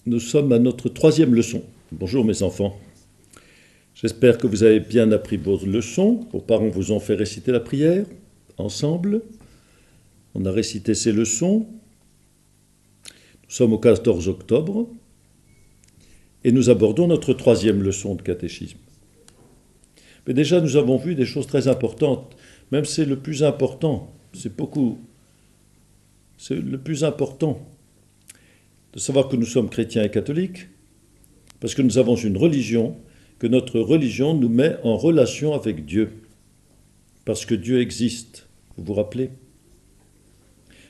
Nous sommes à notre troisième leçon. Bonjour mes enfants. J'espère que vous avez bien appris vos leçons. Vos parents vous ont fait réciter la prière ensemble. On a récité ces leçons. Nous sommes au 14 octobre et nous abordons notre troisième leçon de catéchisme. Mais déjà, nous avons vu des choses très importantes. Même c'est le plus important. C'est le plus important de savoir que nous sommes chrétiens et catholiques, parce que nous avons une religion, que notre religion nous met en relation avec Dieu, parce que Dieu existe. Vous vous rappelez ?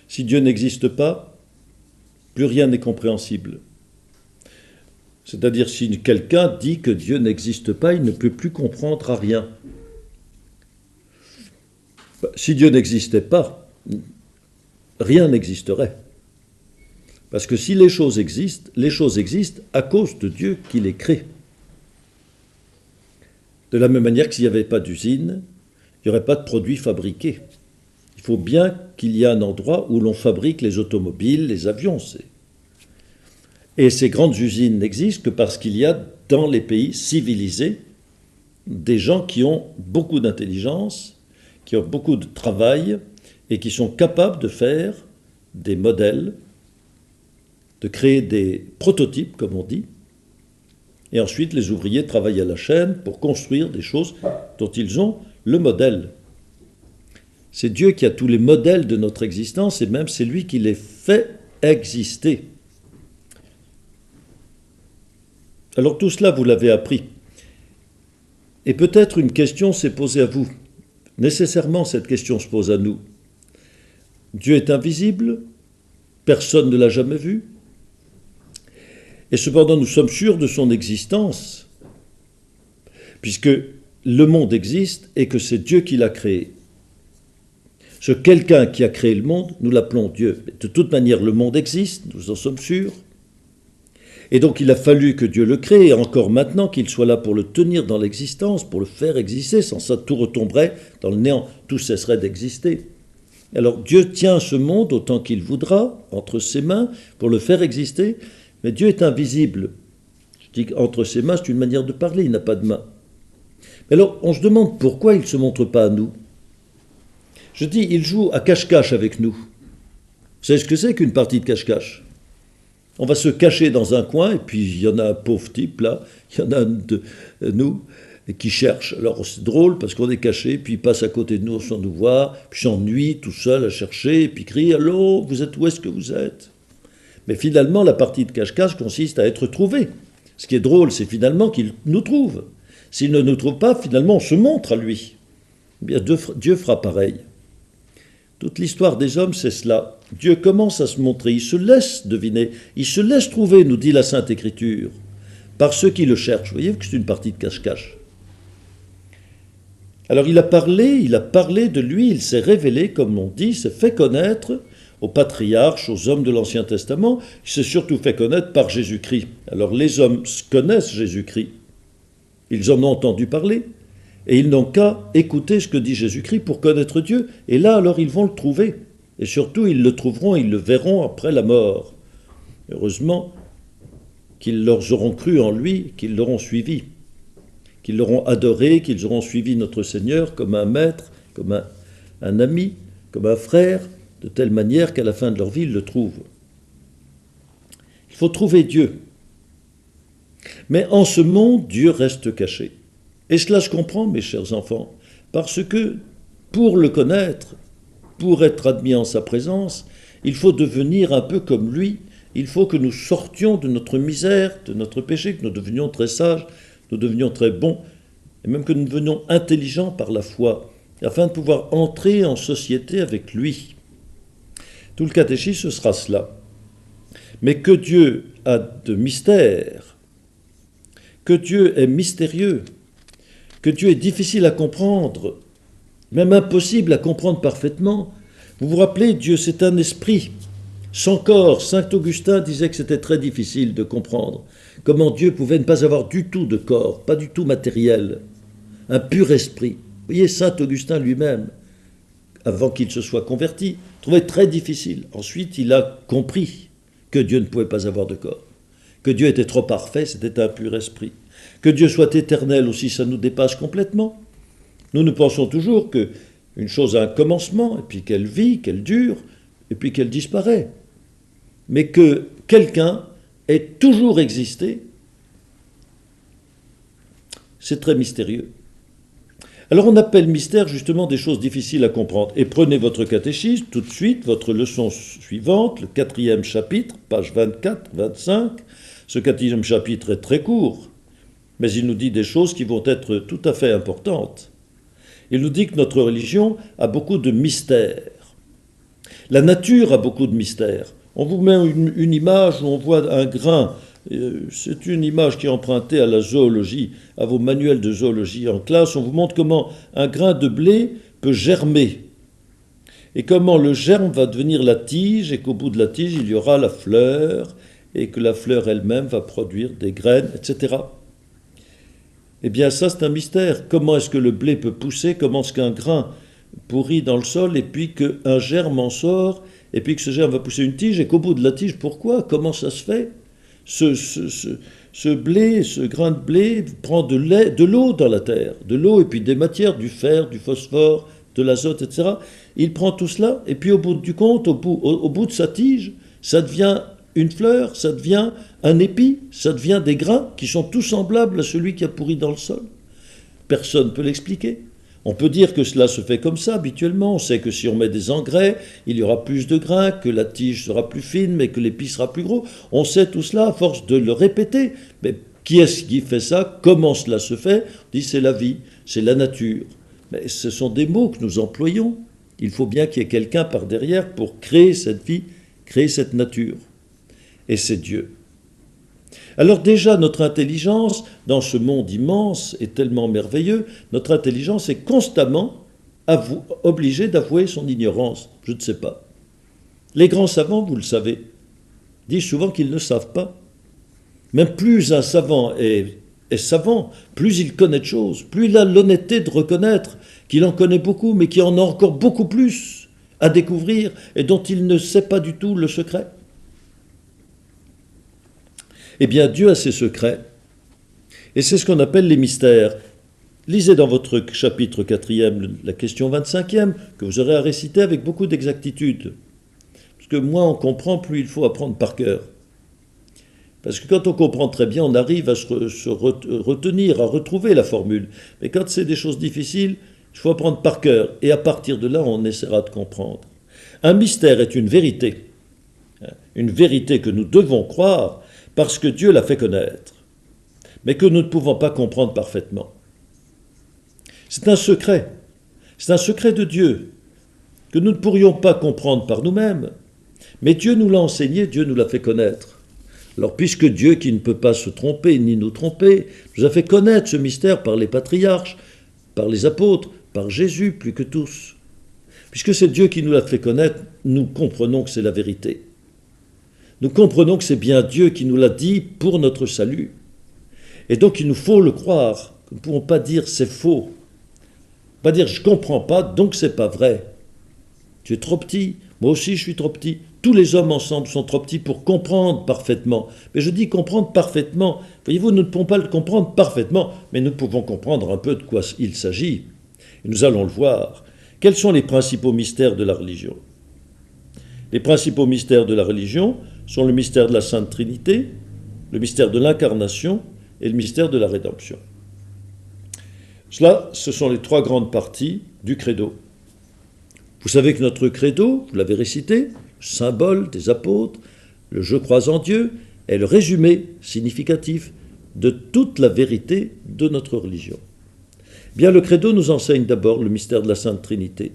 Si Dieu n'existe pas, plus rien n'est compréhensible. C'est-à-dire, si quelqu'un dit que Dieu n'existe pas, il ne peut plus comprendre à rien. Si Dieu n'existait pas, rien n'existerait. Parce que si les choses existent à cause de Dieu qui les crée. De la même manière que s'il n'y avait pas d'usine, il n'y aurait pas de produits fabriqués. Il faut bien qu'il y ait un endroit où l'on fabrique les automobiles, les avions. Et ces grandes usines n'existent que parce qu'il y a dans les pays civilisés des gens qui ont beaucoup d'intelligence, qui ont beaucoup de travail et qui sont capables de faire des modèles, de créer des prototypes, comme on dit, et ensuite les ouvriers travaillent à la chaîne pour construire des choses dont ils ont le modèle. C'est Dieu qui a tous les modèles de notre existence et même c'est lui qui les fait exister. Alors tout cela, vous l'avez appris. Et peut-être une question s'est posée à vous. Nécessairement, cette question se pose à nous. Dieu est invisible, personne ne l'a jamais vu. Et cependant, nous sommes sûrs de son existence, puisque le monde existe et que c'est Dieu qui l'a créé. Ce quelqu'un qui a créé le monde, nous l'appelons Dieu. De toute manière, le monde existe, nous en sommes sûrs. Et donc, il a fallu que Dieu le crée, et encore maintenant qu'il soit là pour le tenir dans l'existence, pour le faire exister. Sans ça, tout retomberait dans le néant, tout cesserait d'exister. Alors, Dieu tient ce monde autant qu'il voudra, entre ses mains, pour le faire exister. Mais Dieu est invisible. Je dis qu'entre ses mains, c'est une manière de parler, il n'a pas de main. Mais alors, on se demande pourquoi il ne se montre pas à nous. Je dis, il joue à cache-cache avec nous. Vous savez ce que c'est qu'une partie de cache-cache ? On va se cacher dans un coin, et puis il y en a un pauvre type là, il y en a un de nous qui cherche. Alors c'est drôle parce qu'on est caché, puis il passe à côté de nous sans nous voir, puis s'ennuie tout seul à chercher, et puis crie « Allô, vous êtes où est-ce que vous êtes ?» Mais finalement, la partie de cache-cache consiste à être trouvé. Ce qui est drôle, c'est finalement qu'il nous trouve. S'il ne nous trouve pas, finalement, on se montre à lui. Eh bien, Dieu fera pareil. Toute l'histoire des hommes, c'est cela. Dieu commence à se montrer, il se laisse deviner, il se laisse trouver, nous dit la Sainte Écriture, par ceux qui le cherchent. Vous voyez que c'est une partie de cache-cache. Alors il a parlé de lui, il s'est révélé, comme on dit, s'est fait connaître aux patriarches, aux hommes de l'Ancien Testament, il s'est surtout fait connaître par Jésus-Christ. Alors les hommes connaissent Jésus-Christ, ils en ont entendu parler, et ils n'ont qu'à écouter ce que dit Jésus-Christ pour connaître Dieu, et là alors ils vont le trouver, et surtout ils le trouveront, ils le verront après la mort. Heureusement qu'ils leur auront cru en lui, qu'ils l'auront suivi, qu'ils l'auront adoré, qu'ils auront suivi notre Seigneur comme un maître, comme un ami, comme un frère, de telle manière qu'à la fin de leur vie, ils le trouvent. Il faut trouver Dieu. Mais en ce monde, Dieu reste caché. Et cela se comprend, mes chers enfants, parce que pour le connaître, pour être admis en sa présence, il faut devenir un peu comme lui. Il faut que nous sortions de notre misère, de notre péché, que nous devenions très sages, nous devenions très bons, et même que nous devenions intelligents par la foi, afin de pouvoir entrer en société avec lui. Tout le catéchisme, ce sera cela. Mais que Dieu a de mystère, que Dieu est mystérieux, que Dieu est difficile à comprendre, même impossible à comprendre parfaitement. Vous vous rappelez, Dieu c'est un esprit, sans corps. Saint Augustin disait que c'était très difficile de comprendre comment Dieu pouvait ne pas avoir du tout de corps, pas du tout matériel, un pur esprit. Vous voyez, Saint Augustin lui-même, avant qu'il se soit converti, trouvait très difficile. Ensuite, il a compris que Dieu ne pouvait pas avoir de corps, Que Dieu était trop parfait, c'était un pur esprit. Que Dieu soit éternel aussi, ça nous dépasse complètement. Nous pensons toujours qu'une chose a un commencement, et puis qu'elle vit, qu'elle dure, et puis qu'elle disparaît. Mais que quelqu'un ait toujours existé, c'est très mystérieux. Alors on appelle mystère justement des choses difficiles à comprendre. Et prenez votre catéchisme tout de suite, votre leçon suivante, le 4e chapitre, page 24, 25. Ce 4e chapitre est très court, mais il nous dit des choses qui vont être tout à fait importantes. Il nous dit que notre religion a beaucoup de mystères. La nature a beaucoup de mystères. On vous met une image où on voit un grain. C'est une image qui est empruntée à la zoologie, à vos manuels de zoologie en classe. On vous montre comment un grain de blé peut germer. Et comment le germe va devenir la tige, et qu'au bout de la tige, il y aura la fleur, et que la fleur elle-même va produire des graines, etc. Eh bien, ça, c'est un mystère. Comment est-ce que le blé peut pousser? Comment est-ce qu'un grain pourrit dans le sol, et puis qu'un germe en sort, et puis que ce germe va pousser une tige, et qu'au bout de la tige, pourquoi? Comment ça se fait? Ce blé, ce grain de blé prend de l'eau dans la terre, de l'eau et puis des matières, du fer, du phosphore, de l'azote, etc. Il prend tout cela, et puis au bout du compte, au bout de sa tige, ça devient une fleur, ça devient un épi, ça devient des grains qui sont tous semblables à celui qui a pourri dans le sol. Personne ne peut l'expliquer. On peut dire que cela se fait comme ça habituellement. On sait que si on met des engrais, il y aura plus de grains, que la tige sera plus fine, mais que l'épi sera plus gros. On sait tout cela à force de le répéter. Mais qui est-ce qui fait ça? Comment cela se fait? On dit c'est la vie, c'est la nature. Mais ce sont des mots que nous employons. Il faut bien qu'il y ait quelqu'un par derrière pour créer cette vie, créer cette nature. Et c'est Dieu. Alors déjà, notre intelligence, dans ce monde immense et tellement merveilleux, notre intelligence est constamment obligée d'avouer son ignorance. Je ne sais pas. Les grands savants, vous le savez, disent souvent qu'ils ne savent pas. Même plus un savant est savant, plus il connaît de choses, plus il a l'honnêteté de reconnaître qu'il en connaît beaucoup, mais qu'il en a encore beaucoup plus à découvrir et dont il ne sait pas du tout le secret. Eh bien, Dieu a ses secrets, et c'est ce qu'on appelle les mystères. Lisez dans votre chapitre 4e, la question 25e, que vous aurez à réciter avec beaucoup d'exactitude. Parce que moins on comprend, plus il faut apprendre par cœur. Parce que quand on comprend très bien, on arrive à se retenir, à retrouver la formule. Mais quand c'est des choses difficiles, il faut apprendre par cœur, et à partir de là, on essaiera de comprendre. Un mystère est une vérité que nous devons croire, parce que Dieu l'a fait connaître, mais que nous ne pouvons pas comprendre parfaitement. C'est un secret de Dieu, que nous ne pourrions pas comprendre par nous-mêmes, mais Dieu nous l'a enseigné, Dieu nous l'a fait connaître. Alors puisque Dieu, qui ne peut pas se tromper ni nous tromper, nous a fait connaître ce mystère par les patriarches, par les apôtres, par Jésus plus que tous, puisque c'est Dieu qui nous l'a fait connaître, nous comprenons que c'est la vérité. Nous comprenons que c'est bien Dieu qui nous l'a dit pour notre salut. Et donc il nous faut le croire. Nous ne pouvons pas dire c'est faux. Pas dire je ne comprends pas, donc c'est pas vrai. Tu es trop petit, moi aussi je suis trop petit. Tous les hommes ensemble sont trop petits pour comprendre parfaitement. Mais je dis comprendre parfaitement. Voyez-vous, nous ne pouvons pas le comprendre parfaitement, mais nous pouvons comprendre un peu de quoi il s'agit. Et nous allons le voir. Quels sont les principaux mystères de la religion? Les principaux mystères de la religion sont le mystère de la Sainte Trinité, le mystère de l'incarnation et le mystère de la rédemption. Cela, ce sont les trois grandes parties du credo. Vous savez que notre credo, vous l'avez récité, le symbole des apôtres, le « je crois en Dieu » est le résumé significatif de toute la vérité de notre religion. Bien, le credo nous enseigne d'abord le mystère de la Sainte Trinité.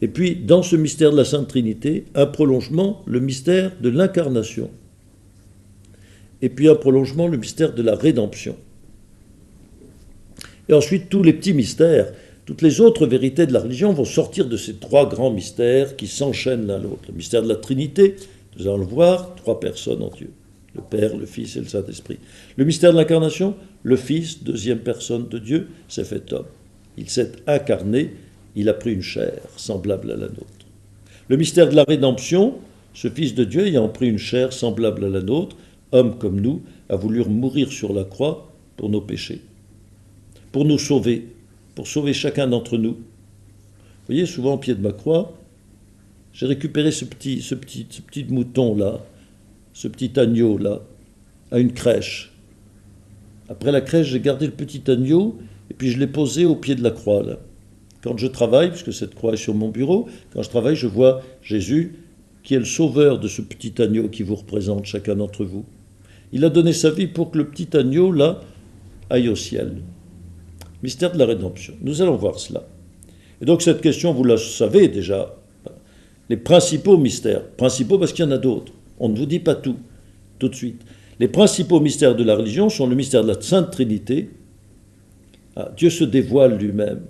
Et puis, dans ce mystère de la Sainte Trinité, un prolongement, le mystère de l'incarnation. Et puis un prolongement, le mystère de la rédemption. Et ensuite, tous les petits mystères, toutes les autres vérités de la religion vont sortir de ces trois grands mystères qui s'enchaînent l'un l'autre. Le mystère de la Trinité, nous allons le voir, trois personnes en Dieu. Le Père, le Fils et le Saint-Esprit. Le mystère de l'incarnation, le Fils, deuxième personne de Dieu, s'est fait homme. Il s'est incarné. Il a pris une chair semblable à la nôtre. Le mystère de la rédemption, ce Fils de Dieu ayant pris une chair semblable à la nôtre, homme comme nous, a voulu mourir sur la croix pour nos péchés, pour nous sauver, pour sauver chacun d'entre nous. Vous voyez, souvent au pied de ma croix, j'ai récupéré ce petit mouton-là, ce petit agneau-là, à une crèche. Après la crèche, j'ai gardé le petit agneau et puis je l'ai posé au pied de la croix, là. Quand je travaille, puisque cette croix est sur mon bureau, quand je travaille, je vois Jésus, qui est le sauveur de ce petit agneau qui vous représente, chacun d'entre vous. Il a donné sa vie pour que le petit agneau, là, aille au ciel. Mystère de la rédemption. Nous allons voir cela. Et donc cette question, vous la savez déjà. Les principaux mystères. Principaux parce qu'il y en a d'autres. On ne vous dit pas tout de suite. Les principaux mystères de la religion sont le mystère de la Sainte Trinité. Dieu se dévoile lui-même.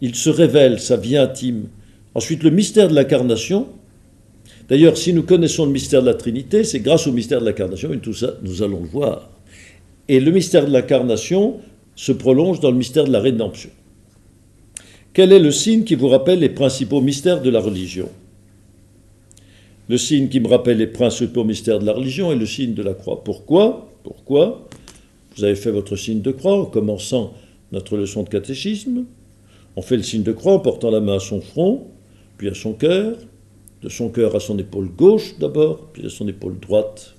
Il se révèle, sa vie intime. Ensuite, le mystère de l'incarnation. D'ailleurs, si nous connaissons le mystère de la Trinité, c'est grâce au mystère de l'incarnation, et tout ça, nous allons le voir. Et le mystère de l'incarnation se prolonge dans le mystère de la rédemption. Quel est le signe qui vous rappelle les principaux mystères de la religion? Le signe qui me rappelle les principaux mystères de la religion est le signe de la croix. Pourquoi? Vous avez fait votre signe de croix en commençant notre leçon de catéchisme. On fait le signe de croix en portant la main à son front, puis à son cœur, de son cœur à son épaule gauche d'abord, puis à son épaule droite,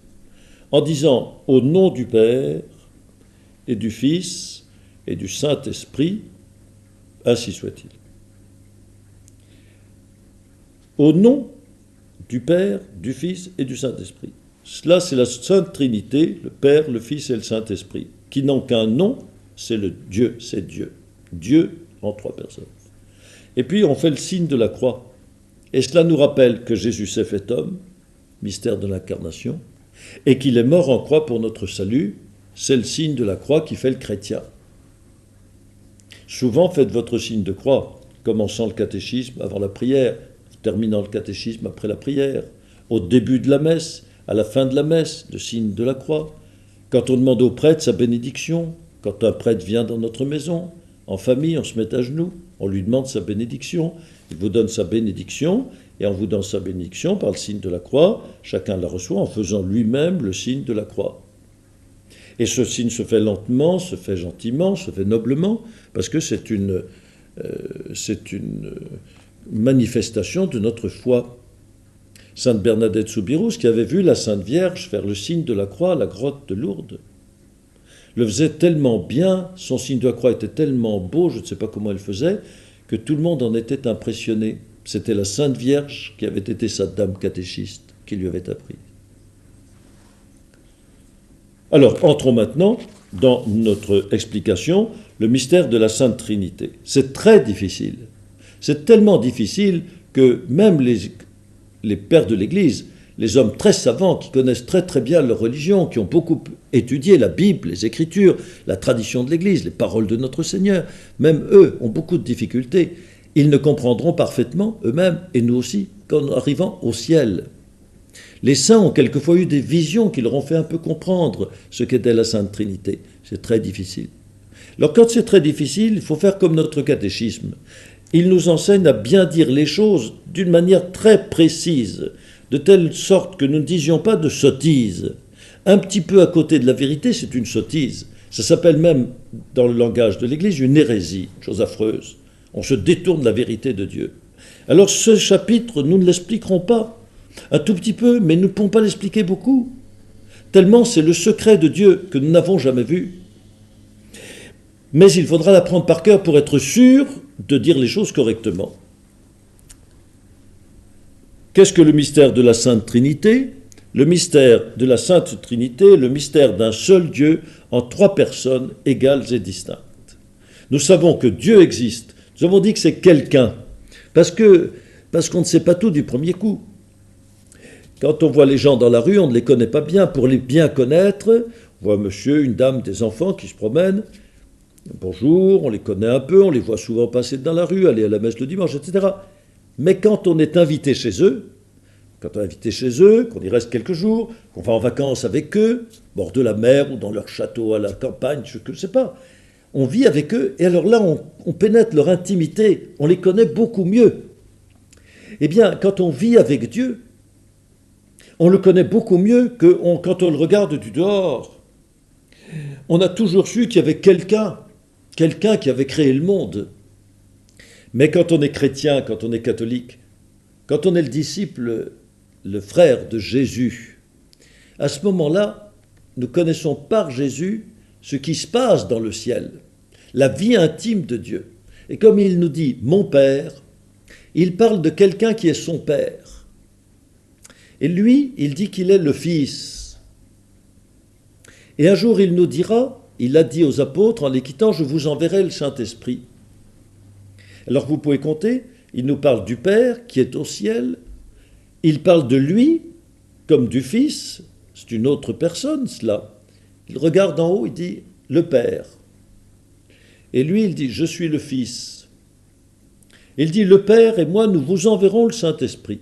en disant « Au nom du Père et du Fils et du Saint-Esprit, ainsi soit-il. » Au nom du Père, du Fils et du Saint-Esprit. Cela, c'est la Sainte Trinité, le Père, le Fils et le Saint-Esprit, qui n'ont qu'un nom, c'est le Dieu, c'est Dieu. Dieu en trois personnes. Et puis, on fait le signe de la croix. Et cela nous rappelle que Jésus s'est fait homme, mystère de l'incarnation, et qu'il est mort en croix pour notre salut. C'est le signe de la croix qui fait le chrétien. Souvent, faites votre signe de croix, commençant le catéchisme avant la prière, terminant le catéchisme après la prière, au début de la messe, à la fin de la messe, le signe de la croix. Quand on demande au prêtre sa bénédiction, quand un prêtre vient dans notre maison, en famille, on se met à genoux, on lui demande sa bénédiction, il vous donne sa bénédiction, et en vous donnant sa bénédiction par le signe de la croix, chacun la reçoit en faisant lui-même le signe de la croix. Et ce signe se fait lentement, se fait gentiment, se fait noblement, parce que c'est une manifestation de notre foi. Sainte Bernadette Soubirous, qui avait vu la Sainte Vierge faire le signe de la croix à la grotte de Lourdes, le faisait tellement bien, son signe de la croix était tellement beau, je ne sais pas comment elle faisait, que tout le monde en était impressionné. C'était la Sainte Vierge qui avait été sa dame catéchiste, qui lui avait appris. Alors, entrons maintenant dans notre explication, le mystère de la Sainte Trinité. C'est très difficile. C'est tellement difficile que même les pères de l'Église, les hommes très savants qui connaissent très très bien leur religion, qui ont beaucoup étudié la Bible, les Écritures, la tradition de l'Église, les paroles de notre Seigneur, même eux ont beaucoup de difficultés. Ils ne comprendront parfaitement eux-mêmes, et nous aussi, qu'en arrivant au ciel. Les saints ont quelquefois eu des visions qui leur ont fait un peu comprendre ce qu'était la Sainte Trinité. C'est très difficile. Alors quand c'est très difficile, il faut faire comme notre catéchisme. Il nous enseigne à bien dire les choses d'une manière très précise, de telle sorte que nous ne disions pas de sottises. Un petit peu à côté de la vérité, c'est une sottise. Ça s'appelle même, dans le langage de l'Église, une hérésie, une chose affreuse. On se détourne de la vérité de Dieu. Alors ce chapitre, nous ne l'expliquerons pas. Un tout petit peu, mais nous ne pouvons pas l'expliquer beaucoup. Tellement c'est le secret de Dieu que nous n'avons jamais vu. Mais il faudra l'apprendre par cœur pour être sûr de dire les choses correctement. Qu'est-ce que le mystère de la Sainte Trinité? Le mystère de la Sainte Trinité est le mystère d'un seul Dieu en trois personnes égales et distinctes. Nous savons que Dieu existe. Nous avons dit que c'est quelqu'un, parce qu'on ne sait pas tout du premier coup. Quand on voit les gens dans la rue, on ne les connaît pas bien. Pour les bien connaître, on voit un monsieur, une dame, des enfants qui se promènent. Bonjour, on les connaît un peu, on les voit souvent passer dans la rue, aller à la messe le dimanche, etc. Mais quand on est invité chez eux, qu'on y reste quelques jours, qu'on va en vacances avec eux, bord de la mer ou dans leur château à la campagne, je ne sais pas, on vit avec eux, et alors là, on pénètre leur intimité, on les connaît beaucoup mieux. Eh bien, quand on vit avec Dieu, On le connaît beaucoup mieux que quand on le regarde du dehors. On a toujours su qu'il y avait quelqu'un qui avait créé le monde. Mais quand on est chrétien, quand on est catholique, quand on est le disciple, le frère de Jésus, à ce moment-là, nous connaissons par Jésus ce qui se passe dans le ciel, la vie intime de Dieu. Et comme il nous dit « mon Père », il parle de quelqu'un qui est son Père. Et lui, il dit qu'il est le Fils. Et un jour, il nous dira, il l'a dit aux apôtres en les quittant, « Je vous enverrai le Saint-Esprit ». Alors vous pouvez compter, il nous parle du Père qui est au ciel, il parle de lui comme du Fils, c'est une autre personne cela. Il regarde en haut, il dit « le Père ». Et lui, il dit « je suis le Fils ». Il dit « le Père et moi, nous vous enverrons le Saint-Esprit ».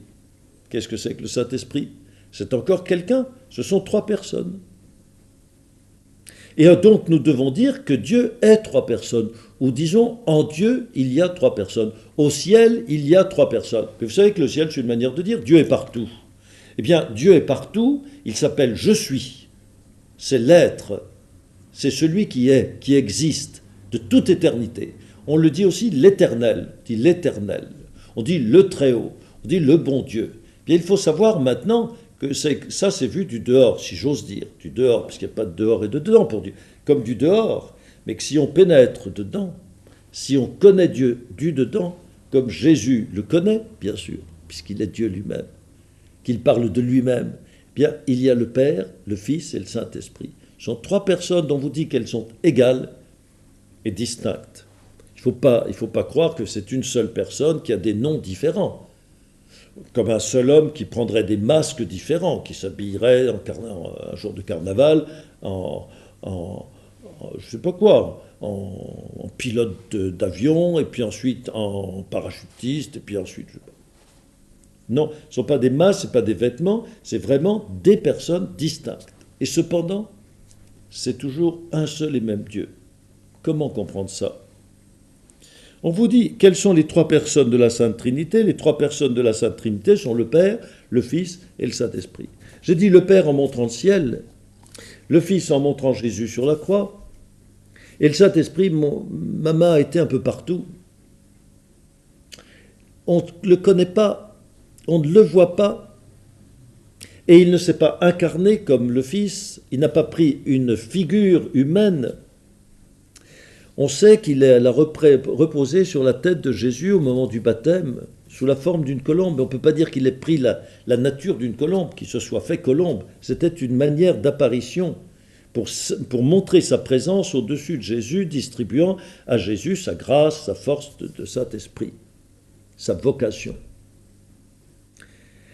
Qu'est-ce que c'est que le Saint-Esprit? C'est encore quelqu'un, ce sont 3 personnes. Et donc nous devons dire que Dieu est 3 personnes, ou disons en Dieu il y a 3 personnes, au ciel il y a 3 personnes. Mais vous savez que le ciel c'est une manière de dire Dieu est partout. Eh bien Dieu est partout, il s'appelle je suis, c'est l'être, c'est celui qui est, qui existe de toute éternité. On le dit aussi l'éternel, on dit l'éternel, on dit le très haut, on dit le bon Dieu. Bien, il faut savoir maintenant que ça c'est vu du dehors, si j'ose dire, du dehors, parce qu'il n'y a pas de dehors et de dedans pour Dieu, comme du dehors, mais que si on pénètre dedans, si on connaît Dieu du dedans, comme Jésus le connaît, bien sûr, puisqu'il est Dieu lui-même, qu'il parle de lui-même, bien il y a le Père, le Fils et le Saint-Esprit. Ce sont 3 personnes dont vous dites qu'elles sont égales et distinctes. Il ne faut pas croire que c'est une seule personne qui a des noms différents. Comme un seul homme qui prendrait des masques différents, qui s'habillerait un jour de carnaval je ne sais pas quoi, en pilote d'avion, et puis ensuite en parachutiste, et puis ensuite... Non, ce ne sont pas des masques, ce ne sont pas des vêtements, c'est vraiment des personnes distinctes. Et cependant, c'est toujours un seul et même Dieu. Comment comprendre ça? On vous dit quelles sont les 3 personnes de la Sainte Trinité. Les 3 personnes de la Sainte Trinité sont le Père, le Fils et le Saint-Esprit. J'ai dit le Père en montrant le ciel, le Fils en montrant Jésus sur la croix, et le Saint-Esprit, ma main a été un peu partout. On ne le connaît pas, on ne le voit pas, et il ne s'est pas incarné comme le Fils, il n'a pas pris une figure humaine. On sait qu'il a reposé sur la tête de Jésus au moment du baptême, sous la forme d'une colombe. On ne peut pas dire qu'il ait pris la nature d'une colombe, qu'il se soit fait colombe. C'était une manière d'apparition pour montrer sa présence au-dessus de Jésus, distribuant à Jésus sa grâce, sa force de Saint-Esprit, sa vocation.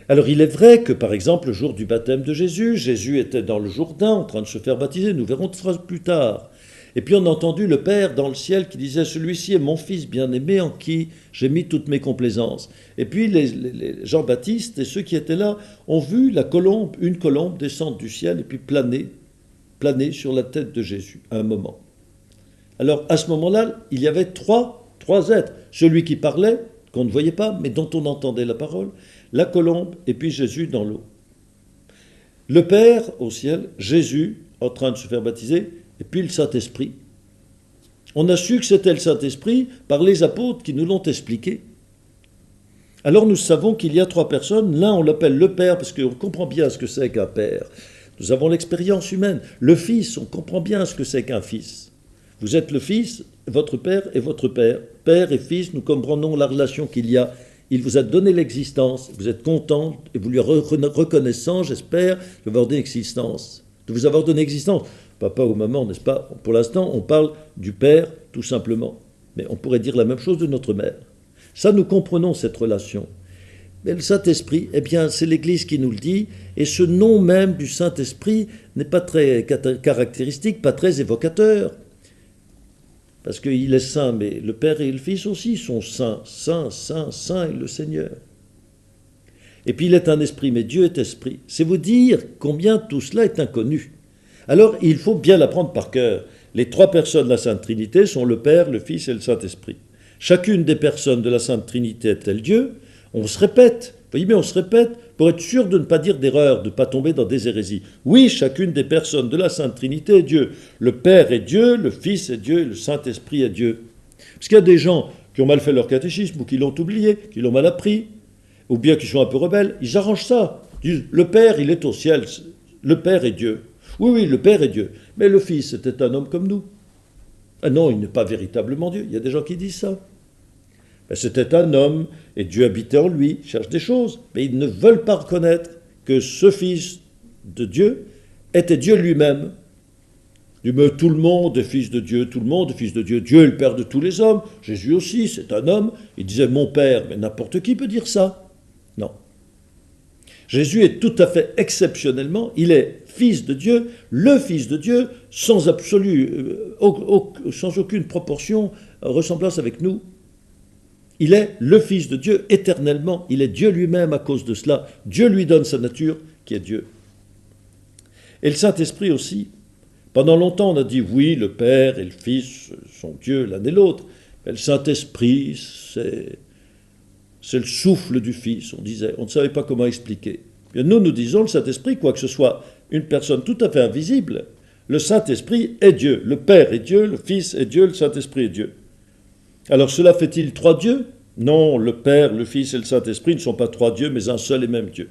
Alors il est vrai que, par exemple, le jour du baptême de Jésus, Jésus était dans le Jourdain en train de se faire baptiser, nous verrons ça plus tard. Et puis on a entendu le Père dans le ciel qui disait « Celui-ci est mon Fils bien-aimé en qui j'ai mis toutes mes complaisances ». Et puis les Jean-Baptiste et ceux qui étaient là ont vu une colombe descendre du ciel et puis planer sur la tête de Jésus à un moment. Alors à ce moment-là, il y avait trois êtres. Celui qui parlait, qu'on ne voyait pas, mais dont on entendait la parole, la colombe et puis Jésus dans l'eau. Le Père au ciel, Jésus en train de se faire baptiser, et puis le Saint-Esprit. On a su que c'était le Saint-Esprit par les apôtres qui nous l'ont expliqué. Alors nous savons qu'il y a 3 personnes. L'un, on l'appelle le Père, parce qu'on comprend bien ce que c'est qu'un Père. Nous avons l'expérience humaine. Le Fils, on comprend bien ce que c'est qu'un Fils. Vous êtes le Fils, votre Père est votre Père. Père et Fils, nous comprenons la relation qu'il y a. Il vous a donné l'existence, vous êtes content, et vous lui êtes reconnaissant, j'espère, de vous avoir donné existence. De vous avoir donné existence. Papa ou maman, n'est-ce pas? Pour l'instant, on parle du Père, tout simplement. Mais on pourrait dire la même chose de notre mère. Ça, nous comprenons cette relation. Mais le Saint-Esprit, eh bien, c'est l'Église qui nous le dit, et ce nom même du Saint-Esprit n'est pas très caractéristique, pas très évocateur. Parce qu'il est saint, mais le Père et le Fils aussi sont saints. Saint, saint, saint est le Seigneur. Et puis il est un esprit, mais Dieu est esprit. C'est vous dire combien tout cela est inconnu. Alors, il faut bien l'apprendre par cœur. Les 3 personnes de la Sainte Trinité sont le Père, le Fils et le Saint-Esprit. Chacune des personnes de la Sainte Trinité est-elle Dieu? On se répète, vous voyez bien, on se répète pour être sûr de ne pas dire d'erreur, de ne pas tomber dans des hérésies. Oui, chacune des personnes de la Sainte Trinité est Dieu. Le Père est Dieu, le Fils est Dieu, et le Saint-Esprit est Dieu. Parce qu'il y a des gens qui ont mal fait leur catéchisme, ou qui l'ont oublié, qui l'ont mal appris, ou bien qui sont un peu rebelles, ils arrangent ça. Ils disent, le Père, il est au ciel, le Père est Dieu. Oui, oui, le Père est Dieu. Mais le Fils était un homme comme nous. Ah non, il n'est pas véritablement Dieu. Il y a des gens qui disent ça. Ben, c'était un homme, et Dieu habitait en lui, il cherche des choses. Mais ils ne veulent pas reconnaître que ce Fils de Dieu était Dieu lui-même. Mais tout le monde est fils de Dieu, tout le monde est fils de Dieu. Dieu est le Père de tous les hommes. Jésus aussi, c'est un homme. Il disait mon Père, mais n'importe qui peut dire ça. Non. Jésus est tout à fait exceptionnellement, il est fils de Dieu, le fils de Dieu, sans sans aucune proportion, ressemblance avec nous. Il est le fils de Dieu éternellement, il est Dieu lui-même à cause de cela. Dieu lui donne sa nature qui est Dieu. Et le Saint-Esprit aussi. Pendant longtemps, on a dit, oui, le Père et le Fils sont Dieu l'un et l'autre. Mais le Saint-Esprit, c'est le souffle du Fils, on disait. On ne savait pas comment expliquer. Et nous disons, le Saint-Esprit, quoi que ce soit une personne tout à fait invisible, le Saint-Esprit est Dieu. Le Père est Dieu, le Fils est Dieu, le Saint-Esprit est Dieu. Alors cela fait-il trois dieux? Non, le Père, le Fils et le Saint-Esprit ne sont pas trois dieux, mais un seul et même Dieu.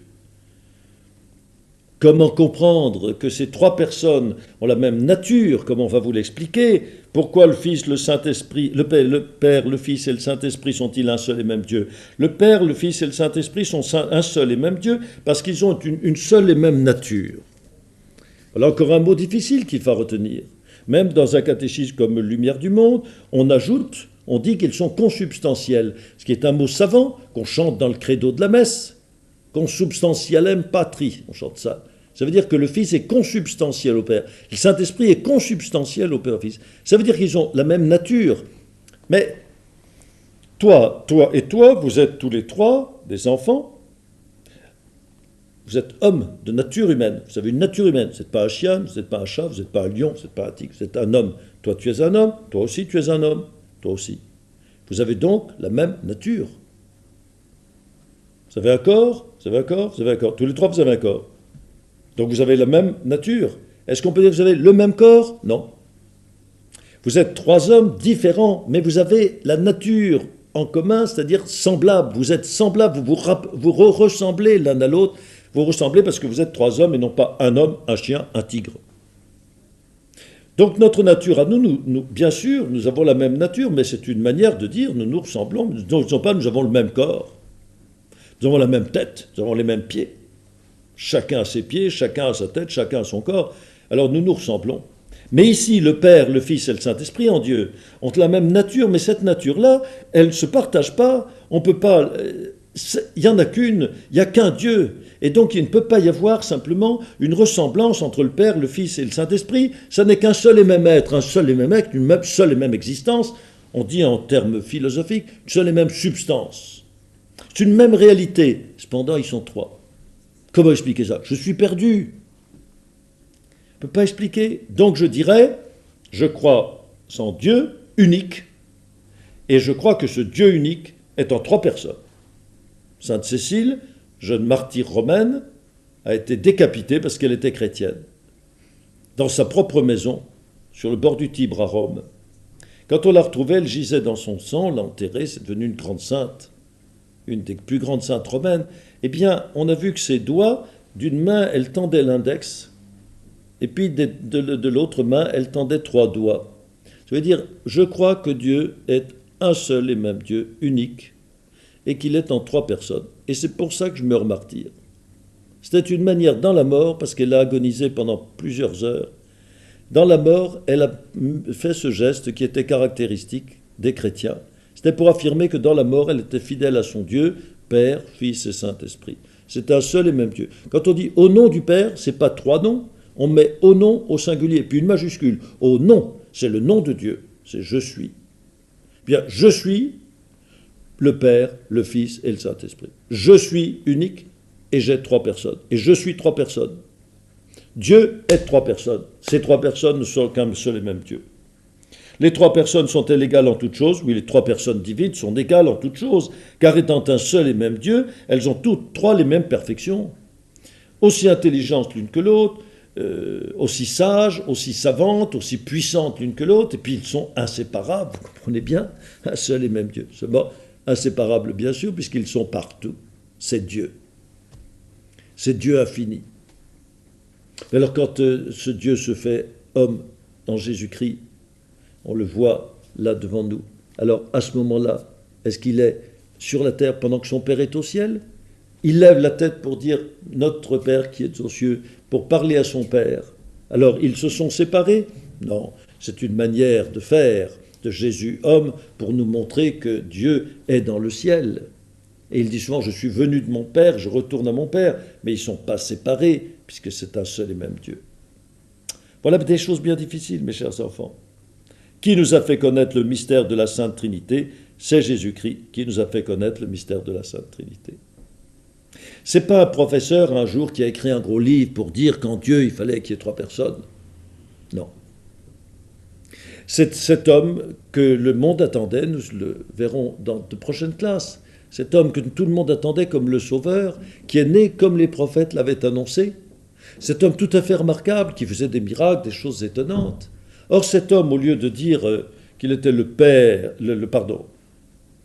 Comment comprendre que ces trois personnes ont la même nature? Comment on va vous l'expliquer? Pourquoi le Fils, le Saint-Esprit, le Père, le Fils et le Saint-Esprit sont-ils un seul et même Dieu? Le Père, le Fils et le Saint-Esprit sont un seul et même Dieu parce qu'ils ont une seule et même nature. Voilà encore un mot difficile qu'il faut retenir. Même dans un catéchisme comme Lumière du monde, on dit qu'ils sont consubstantiels, ce qui est un mot savant qu'on chante dans le credo de la messe. Consubstantialem patri, on chante ça. Ça veut dire que le Fils est consubstantiel au Père. Le Saint-Esprit est consubstantiel au Père et au Fils. Ça veut dire qu'ils ont la même nature. Mais toi et toi, vous êtes tous les trois des enfants. Vous êtes hommes de nature humaine. Vous avez une nature humaine. Vous n'êtes pas un chien, vous n'êtes pas un chat, vous n'êtes pas un lion, vous n'êtes pas un tigre. Vous êtes un homme. Toi, tu es un homme. Toi aussi, tu es un homme. Toi aussi. Vous avez donc la même nature. Vous avez un corps, vous avez un corps, vous avez un corps. Tous les trois, vous avez un corps. Donc vous avez la même nature. Est-ce qu'on peut dire que vous avez le même corps? Non. Vous êtes trois hommes différents, mais vous avez la nature en commun, c'est-à-dire semblable. Vous êtes semblables, vous ressemblez l'un à l'autre. Vous ressemblez parce que vous êtes trois hommes et non pas un homme, un chien, un tigre. Donc notre nature à nous, bien sûr, nous avons la même nature, mais c'est une manière de dire nous nous ressemblons. Nous ne disons pas nous avons le même corps. Nous avons la même tête, nous avons les mêmes pieds. Chacun a ses pieds, chacun a sa tête, chacun a son corps. Alors nous nous ressemblons. Mais ici, le Père, le Fils et le Saint-Esprit en Dieu ont la même nature, mais cette nature-là, elle ne se partage pas. On peut pas. Il n'y en a qu'une, il n'y a qu'un Dieu. Et donc il ne peut pas y avoir simplement une ressemblance entre le Père, le Fils et le Saint-Esprit. Ça n'est qu'un seul et même être, un seul et même être, une seule et même existence. On dit en termes philosophiques, une seule et même substance. C'est une même réalité. Cependant, ils sont trois. Comment expliquer ça? Je suis perdu. Je ne peux pas expliquer. Donc je dirais, je crois en Dieu unique, et je crois que ce Dieu unique est en trois personnes. Sainte Cécile, jeune martyre romaine, a été décapitée parce qu'elle était chrétienne. Dans sa propre maison, sur le bord du Tibre à Rome. Quand on l'a retrouvée, elle gisait dans son sang, l'a enterrée, c'est devenu une grande sainte. Une des plus grandes saintes romaines, eh bien, on a vu que ses doigts, d'une main, elle tendait l'index, et puis de l'autre main, elle tendait trois doigts. Ça veut dire, je crois que Dieu est un seul et même Dieu, unique, et qu'il est en trois personnes. Et c'est pour ça que je meurs martyr. C'était une manière, dans la mort, parce qu'elle a agonisé pendant plusieurs heures, dans la mort, elle a fait ce geste qui était caractéristique des chrétiens. C'était pour affirmer que dans la mort, elle était fidèle à son Dieu, Père, Fils et Saint-Esprit. C'est un seul et même Dieu. Quand on dit au nom du Père, c'est pas trois noms, on met au nom au singulier, puis une majuscule. Au nom, c'est le nom de Dieu, c'est je suis. Bien, je suis le Père, le Fils et le Saint-Esprit. Je suis unique et j'ai trois personnes. Et je suis trois personnes. Dieu est trois personnes. Ces trois personnes ne sont qu'un seul et même Dieu. Les trois personnes sont-elles égales en toutes choses? Oui, les trois personnes divines sont égales en toutes choses, car étant un seul et même Dieu, elles ont toutes trois les mêmes perfections. Aussi intelligentes l'une que l'autre, aussi sages, aussi savantes, aussi puissantes l'une que l'autre, et puis ils sont inséparables, vous comprenez bien, un seul et même Dieu. Seulement, inséparables bien sûr, puisqu'ils sont partout. C'est Dieu. C'est Dieu infini. Alors quand ce Dieu se fait homme en Jésus-Christ, on le voit là devant nous. Alors à ce moment-là, est-ce qu'il est sur la terre pendant que son Père est au ciel? Il lève la tête pour dire « Notre Père qui est aux cieux », pour parler à son Père. Alors ils se sont séparés? Non, c'est une manière de faire de Jésus homme pour nous montrer que Dieu est dans le ciel. Et il dit souvent « Je suis venu de mon Père, je retourne à mon Père », mais ils ne sont pas séparés puisque c'est un seul et même Dieu. Voilà des choses bien difficiles, mes chers enfants. Qui nous a fait connaître le mystère de la Sainte Trinité? C'est Jésus-Christ qui nous a fait connaître le mystère de la Sainte Trinité. C'est pas un professeur un jour qui a écrit un gros livre pour dire qu'en Dieu il fallait qu'il y ait trois personnes. Non. C'est cet homme que le monde attendait, nous le verrons dans de prochaines classes, cet homme que tout le monde attendait comme le Sauveur, qui est né comme les prophètes l'avaient annoncé, cet homme tout à fait remarquable, qui faisait des miracles, des choses étonnantes. Or cet homme, au lieu de dire qu'il était le père,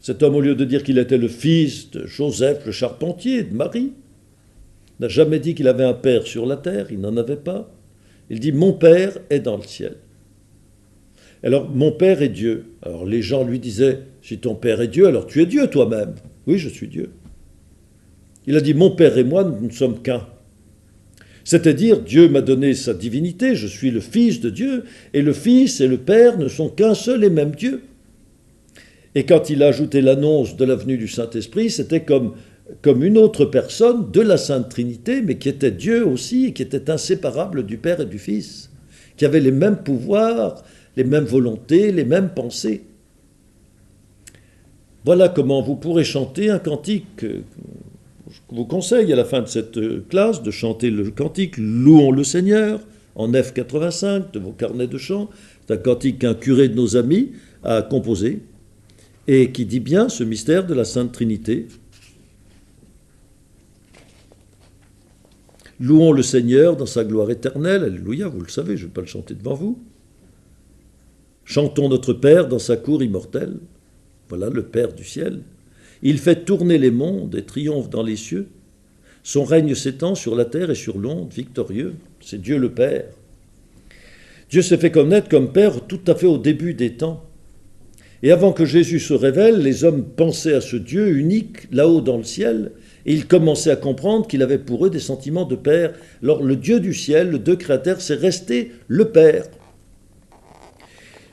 cet homme, au lieu de dire qu'il était le fils de Joseph, le charpentier, de Marie, n'a jamais dit qu'il avait un père sur la terre, il n'en avait pas. Il dit « Mon père est dans le ciel ». Alors, mon père est Dieu. Alors, les gens lui disaient « Si ton père est Dieu, alors tu es Dieu toi-même. » Oui, je suis Dieu. Il a dit « Mon père et moi, nous ne sommes qu'un ». C'est-à-dire, Dieu m'a donné sa divinité, je suis le Fils de Dieu, et le Fils et le Père ne sont qu'un seul et même Dieu. Et quand il a ajouté l'annonce de la venue du Saint-Esprit, c'était comme une autre personne de la Sainte Trinité, mais qui était Dieu aussi, et qui était inséparable du Père et du Fils, qui avait les mêmes pouvoirs, les mêmes volontés, les mêmes pensées. Voilà comment vous pourrez chanter un cantique. Je vous conseille à la fin de cette classe de chanter le cantique « Louons le Seigneur » en F85 de vos carnets de chant. C'est un cantique qu'un curé de nos amis a composé et qui dit bien ce mystère de la Sainte Trinité. Louons le Seigneur dans sa gloire éternelle. Alléluia, vous le savez, je ne vais pas le chanter devant vous. Chantons notre Père dans sa cour immortelle. Voilà le Père du ciel. Il fait tourner les mondes et triomphe dans les cieux. Son règne s'étend sur la terre et sur l'onde, victorieux. C'est Dieu le Père. Dieu s'est fait connaître comme Père tout à fait au début des temps. Et avant que Jésus se révèle, les hommes pensaient à ce Dieu unique là-haut dans le ciel, et ils commençaient à comprendre qu'il avait pour eux des sentiments de Père. Alors le Dieu du ciel, le Dieu créateur, c'est resté le Père.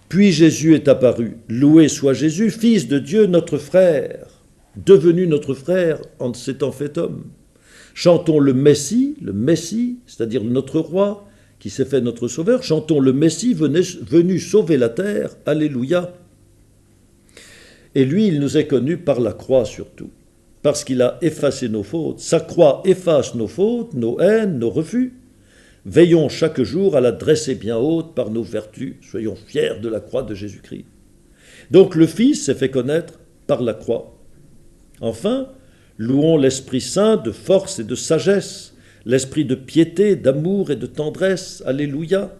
Puis Jésus est apparu. Loué soit Jésus, Fils de Dieu, notre frère, devenu notre frère en s'étant fait homme. Chantons le Messie, c'est-à-dire notre roi, qui s'est fait notre sauveur. Chantons le Messie venu sauver la terre. Alléluia. Et lui, il nous est connu par la croix surtout, parce qu'il a effacé nos fautes. Sa croix efface nos fautes, nos haines, nos refus. Veillons chaque jour à la dresser bien haute par nos vertus. Soyons fiers de la croix de Jésus-Christ. Donc le Fils s'est fait connaître par la croix. Enfin, louons l'Esprit Saint de force et de sagesse, l'Esprit de piété, d'amour et de tendresse. Alléluia.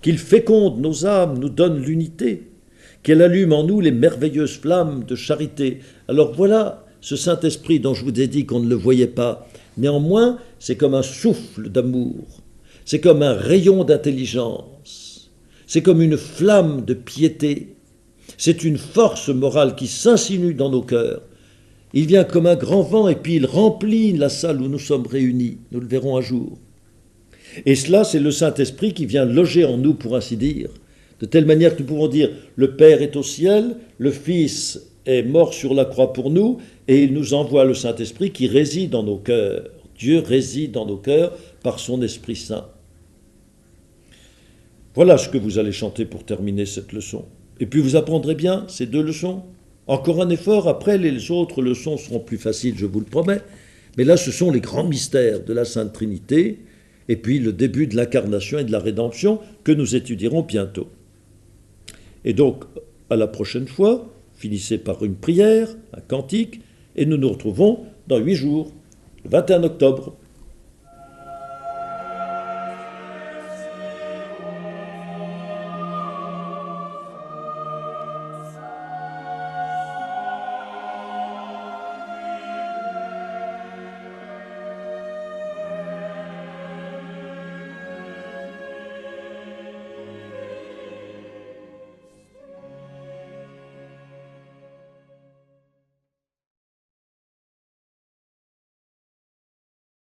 Qu'il féconde nos âmes, nous donne l'unité, qu'elle allume en nous les merveilleuses flammes de charité. Alors voilà ce Saint-Esprit dont je vous ai dit qu'on ne le voyait pas. Néanmoins, c'est comme un souffle d'amour, c'est comme un rayon d'intelligence, c'est comme une flamme de piété, c'est une force morale qui s'insinue dans nos cœurs. Il vient comme un grand vent et puis il remplit la salle où nous sommes réunis. Nous le verrons un jour. Et cela, c'est le Saint-Esprit qui vient loger en nous, pour ainsi dire. De telle manière que nous pouvons dire, le Père est au ciel, le Fils est mort sur la croix pour nous, et il nous envoie le Saint-Esprit qui réside dans nos cœurs. Dieu réside dans nos cœurs par son Esprit Saint. Voilà ce que vous allez chanter pour terminer cette leçon. Et puis vous apprendrez bien ces deux leçons. Encore un effort, après les autres leçons seront plus faciles, je vous le promets. Mais là, ce sont les grands mystères de la Sainte Trinité, et puis le début de l'incarnation et de la rédemption que nous étudierons bientôt. Et donc, à la prochaine fois, finissez par une prière, un cantique, et nous nous retrouvons dans 8 jours, le 21 octobre.